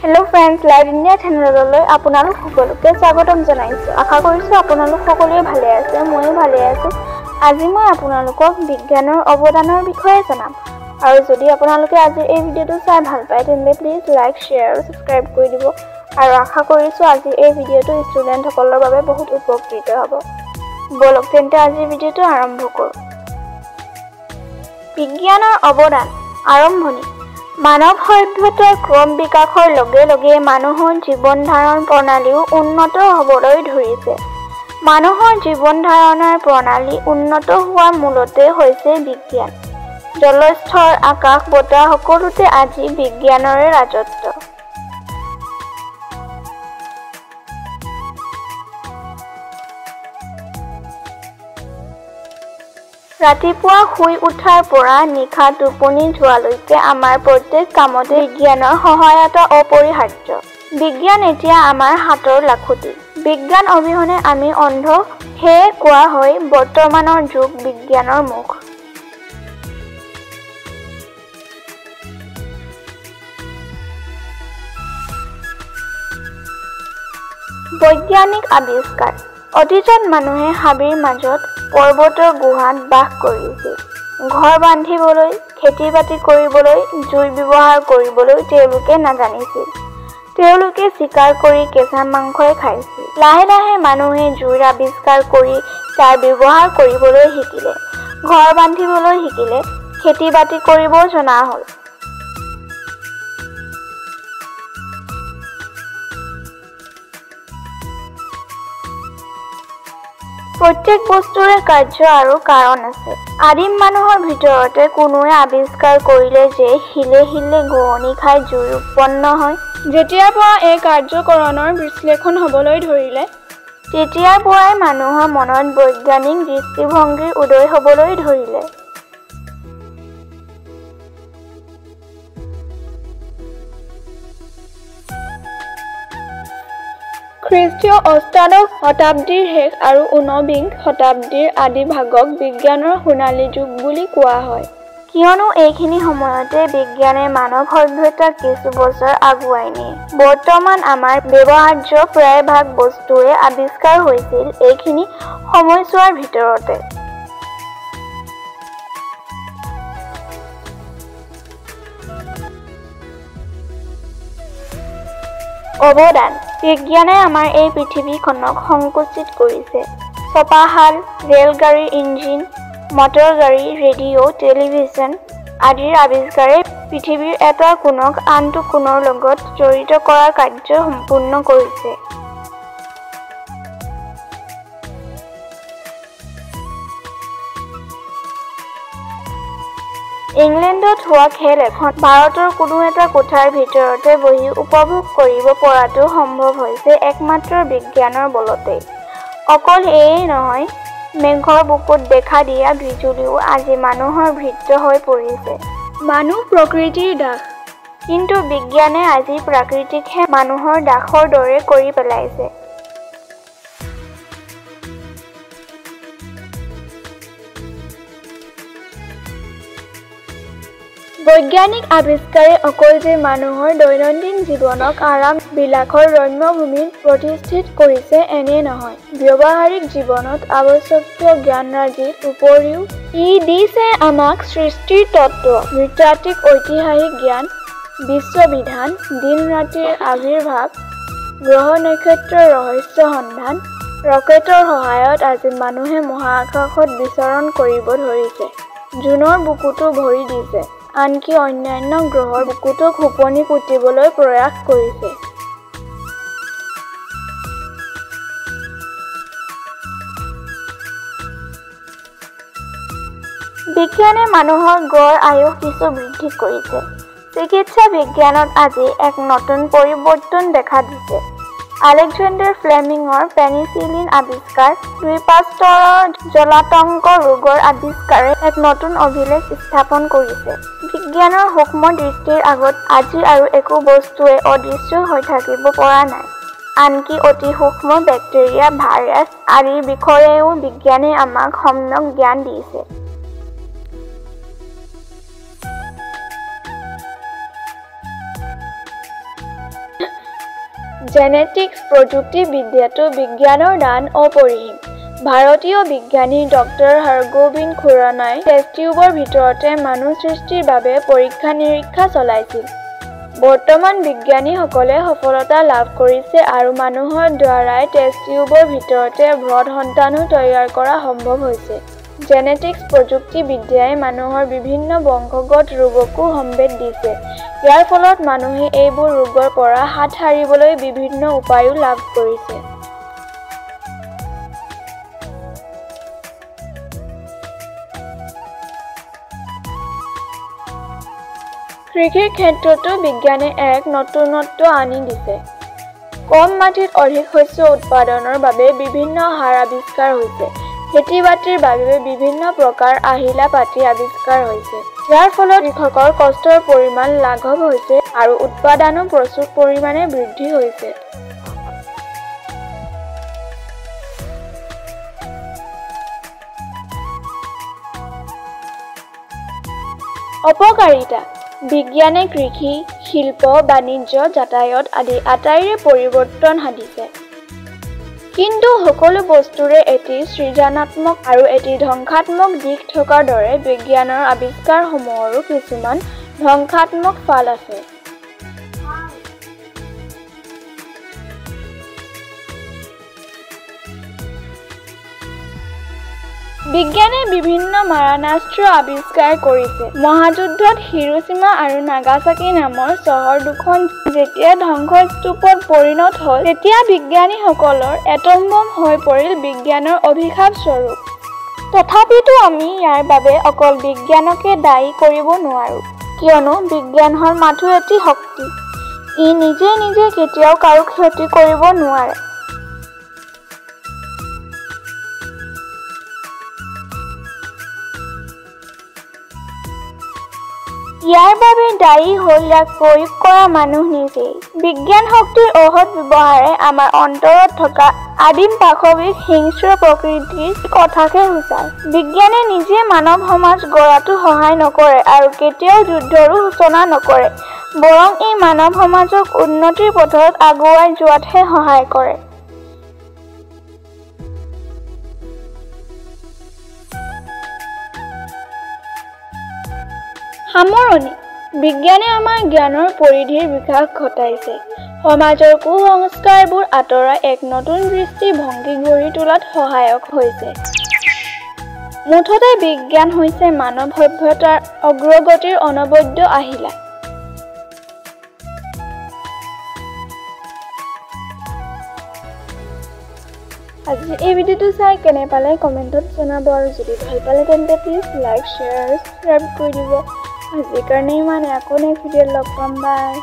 Hello friends, Live India channelলৈ আপোনালোক সকলোকে স্বাগতম জনাইছো। আশা কৰিছো আপোনালোক সকলোৱে ভালে আছে, ময়ো ভালে আছো। আজি মই আপোনালোকক বিজ্ঞানৰ অৱদানৰ বিষয়ে জনাম। আৰু যদি আপোনালোকে আজি এই ভিডিঅটো চাই ভাল পায় তেন্তে প্লিজ লাইক, শেয়াৰ আৰু সাবস্ক্ৰাইব কৰি দিব। আৰু আশা কৰিছো আজি এই ভিডিঅটো ষ্টুডেন্ট সকলৰ বাবে বহুত উপকৃত হ'ব। বলক তেন্তে আজি ভিডিঅটো আৰম্ভ কৰো। বিজ্ঞানৰ অৱদান আৰম্ভণি মানৱ সভ্যতাৰ ক্ৰম বিকাশৰ লগে লগে মানুহৰ জীৱন ধাৰণ প্ৰণালীও উন্নত হ'বলৈ ধৰিছে। মানুহৰ জীৱন ধাৰণৰ প্ৰণালী উন্নত হোৱাৰ মূলতে হৈছে বিজ্ঞান। জলস্থৰ, আকাশ, বতাহ সকলোতে আজি বিজ্ঞানৰে ৰাজত্ব। ৰাতিপুৱা শুই উঠাৰ পৰা নিশা টোপনি যোৱালৈকে আমাৰ প্ৰত্যেক কামতে বিজ্ঞানৰ সহায়তা অপৰিহাৰ্য। বিজ্ঞান এতিয়া আমাৰ হাতৰ লাখুটি। বিজ্ঞান অবিহনে আমি অন্ধ, সেয়ে কোৱা হয় বৰ্তমানৰ যুগ বিজ্ঞানৰ মুখ। বৈজ্ঞানিক আৱিষ্কাৰ অতীতত মানুহে হাবিৰ মাজত পৰ্বতৰ গুহাত বাস কৰিছিল। ঘৰ বান্ধিবলৈ, খেতি-বাতি কৰিবলৈ, জুই ব্যৱহাৰ কৰিবলৈ তেওঁলোকে নাজানিছিল। তেওঁলোকে চিকাৰ কৰি কেঁচা মাংসই খাইছিল। লাহে লাহে মানুহে জুইৰ আৱিষ্কাৰ কৰি তাৰ ব্যৱহাৰ কৰিবলৈ শিকিলে, ঘৰ বান্ধিবলৈ শিকিলে, খেতি-বাতি কৰিব জনা হ'ল। প্ৰত্যেক বস্তুৰে কাৰ্য আৰু কাৰণ আছে। আদিম মানুহৰ ভিতৰতে কোনোৱে আৱিষ্কাৰ কৰিলে যে শিলে শিলে ঘঁহনি খাই জুই উৎপন্ন হয়। যেতিয়াৰ পৰা এই কাৰ্যকৰণৰ বিশ্লেষণ হ'বলৈ ধৰিলে, তেতিয়াৰ পৰাই মানুহৰ মনত বৈজ্ঞানিক দৃষ্টিভংগীৰ উদয় হ'বলৈ ধৰিলে। খ্ৰীষ্টীয় অষ্টাদশ শতাব্দীৰ শেষ আৰু ঊনবিংশ শতাব্দীৰ আদি ভাগক বিজ্ঞানৰ সোণালী যুগ বুলি কোৱা হয়। কিয়নো এইখিনি সময়তে বিজ্ঞানে মানৱ সভ্যতাক কিছু বছৰ আগুৱাই নিয়ে। বৰ্তমান আমাৰ ব্যৱহাৰ্য প্ৰায়ভাগ বস্তুৱে আৱিষ্কাৰ হৈছিল এইখিনি সময়ছোৱাৰ ভিতৰতে। অৱদান বিজ্ঞানে আমাৰ এই পৃথিৱীখনক সংকুচিত কৰিছে। চপাহাল, ৰেলগাড়ীৰ ইঞ্জিন, মটৰ গাড়ী, ৰেডিঅ', টেলিভিছন আদিৰ আৱিষ্কাৰে পৃথিৱীৰ এটা কোণক আনটো কোণৰ লগত জড়িত কৰাৰ কাৰ্য সম্পূৰ্ণ কৰিছে। ইংলেণ্ডত হোৱা খেল এখন ভাৰতৰ কোনো এটা কোঠাৰ ভিতৰতে বহি উপভোগ কৰিব পৰাটো সম্ভৱ হৈছে একমাত্ৰ বিজ্ঞানৰ বলতেই। অকল এয়েই নহয়, মেঘৰ বুকুত দেখা দিয়া বিজুলীও আজি মানুহৰ ভৃত্য হৈ পৰিছে। মানুহ প্ৰকৃতিৰ দাস, কিন্তু বিজ্ঞানে আজি প্ৰাকৃতিকহে মানুহৰ দাসৰ দৰে কৰি পেলাইছে। বৈজ্ঞানিক আৱিষ্কাৰে অকল যে মানুহৰ দৈনন্দিন জীৱনক আৰাম বিলাসৰ ৰম্যভূমিত প্ৰতিষ্ঠিত কৰিছে এনে নহয়, ব্যৱহাৰিক জীৱনত আৱশ্যকীয় জ্ঞানৰাজিৰ উপৰিও ই দিছে আমাক সৃষ্টিৰ তত্ত্ব, নৃতাত্ত্বিক ঐতিহাসিক জ্ঞান, বিশ্ববিধান, দিন-ৰাতিৰ আৱিৰ্ভাৱ, গ্ৰহ নক্ষত্ৰৰ ৰহস্য সন্ধান। ৰকেটৰ সহায়ত আজি মানুহে মহাকাশত বিচৰণ কৰিব ধৰিছে, জোনৰ বুকুতো ভৰি দিছে, আনকি অন্যান্য গ্ৰহৰ বুকুতো খোপনি পুতিবলৈ প্ৰয়াস কৰিছে। বিজ্ঞানে মানুহৰ গড় আয়ুস কিছু বৃদ্ধি কৰিছে। চিকিৎসা বিজ্ঞানত আজি এক নতুন পৰিৱৰ্তন দেখা দিছে। আলেকজেণ্ডাৰ ফ্লেমিঙৰ পেনিচিলিন আৱিষ্কাৰ, লুই পাষ্টাৰৰ জলাতংক ৰোগৰ আৱিষ্কাৰে এক নতুন অভিলেখ স্থাপন কৰিছে। বিজ্ঞানৰ সূক্ষ্ম দৃষ্টিৰ আগত আজি আৰু একো বস্তুৱে অদৃশ্য হৈ থাকিব পৰা নাই। আনকি অতি সূক্ষ্ম বেক্টেৰিয়া, ভাইৰাছ আদিৰ বিষয়েও বিজ্ঞানে আমাক সম্যক জ্ঞান দিছে। জেনেটিক্স প্ৰযুক্তিবিদ্যাটো বিজ্ঞানৰ দান অপৰিসীম। ভাৰতীয় বিজ্ঞানী ডক্টৰ হৰগোবিন্দ খুৰানাই টেষ্ট টিউবৰ ভিতৰতে মানুহ সৃষ্টিৰ বাবে পৰীক্ষা-নিৰীক্ষা চলাইছিল। বৰ্তমান বিজ্ঞানীসকলে সফলতা লাভ কৰিছে আৰু মানুহৰ দ্বাৰাই টেষ্ট টিউবৰ ভিতৰতে ভ্ৰূণ সন্তানো তৈয়াৰ কৰা সম্ভৱ হৈছে। জেনেটিক্স প্ৰযুক্তিবিদ্যাই মানুহৰ বিভিন্ন বংশগত ৰোগকো সম্ভেদ দিছে। ইয়াৰ ফলত মানুহে এইবোৰ ৰোগৰ পৰা হাত সাৰিবলৈ বিভিন্ন উপায়ো লাভ কৰিছে। কৃষিৰ ক্ষেত্ৰতো বিজ্ঞানে এক নতুনত্ব আনি দিছে। কম মাটিত অধিক শস্য উৎপাদনৰ বাবে বিভিন্ন সাৰ আৱিষ্কাৰ হৈছে। খেতি-বাতিৰ বাবে বিভিন্ন প্ৰকাৰ আহিলা-পাতি আৱিষ্কাৰ হৈছে। ইয়াৰ ফলত কৃষকৰ কষ্টৰ পৰিমাণ লাঘৱ হৈছে আৰু উৎপাদনো প্ৰচুৰ পৰিমাণে বৃদ্ধি হৈছে। অপকাৰিতা: বিজ্ঞানে কৃষি, শিল্প, বাণিজ্য, যাতায়াত আদি আটাইৰে পৰিৱৰ্তন সাধিছে। কিন্তু সকলো বস্তুৰে এটি সৃজনাত্মক আৰু এটি ধ্বংসাত্মক দিশ থকাৰ দৰে বিজ্ঞানৰ আৱিষ্কাৰসমূহৰো কিছুমান ধ্বংসাত্মক ফাল আছে। বিজ্ঞানে বিভিন্ন মাৰণাস্ত্ৰ আৱিষ্কাৰ কৰিছে। মহাযুদ্ধত হিৰোশ্বিমা আৰু নাগাচাকি নামৰ চহৰ দুখন যেতিয়া ধ্বংসস্তূপত পৰিণত হ'ল, তেতিয়া বিজ্ঞানীসকলৰ এটম বম হৈ পৰিল বিজ্ঞানৰ অভিশাপ স্বৰূপ। তথাপিতো আমি ইয়াৰ বাবে অকল বিজ্ঞানকে দায়ী কৰিব নোৱাৰোঁ, কিয়নো বিজ্ঞান হ'ল মাথো এটি শক্তি। ই নিজে নিজে কেতিয়াও কাৰো ক্ষতি কৰিব নোৱাৰে। ইয়াৰ বাবে দায়ী হ'ল ইয়াক প্ৰয়োগ কৰা মানুহ নিজেই। বিজ্ঞান শক্তিৰ অসৎ ব্যৱহাৰে আমাৰ অন্তৰত থকা আদিম পাশৱিক হিংস্ৰ প্ৰকৃতিৰ কথাকে সূচায়। বিজ্ঞানে নিজে মানৱ সমাজ গঢ়াতো সহায় নকৰে আৰু কেতিয়াও যুদ্ধৰো সূচনা নকৰে, বৰং ই মানৱ সমাজক উন্নতিৰ পথত আগুৱাই যোৱাতহে সহায় কৰে। সামৰণি: বিজ্ঞানে আমাৰ জ্ঞানৰ পৰিধিৰ বিকাশ ঘটাইছে। সমাজৰ কুসংস্কাৰবোৰ আঁতৰাই এক নতুন দৃষ্টিভংগী গঢ়ি তোলাত সহায়ক হৈছে। মুঠতে বিজ্ঞান হৈছে মানৱ সভ্যতাৰ অগ্ৰগতিৰ অনবদ্য আহিলা। আজি এই ভিডিঅ'টো চাই কেনে পালে কমেণ্টত জনাব আৰু যদি ভাল পালে তেন্তে প্লিজ লাইক, শ্বেয়াৰ আৰু ছাবস্ক্ৰাইব কৰি দিব। আজিৰ কাৰণে ইমানে, আকৌ নেক্সট ভিডিঅ'ত লগ পাম। বাই।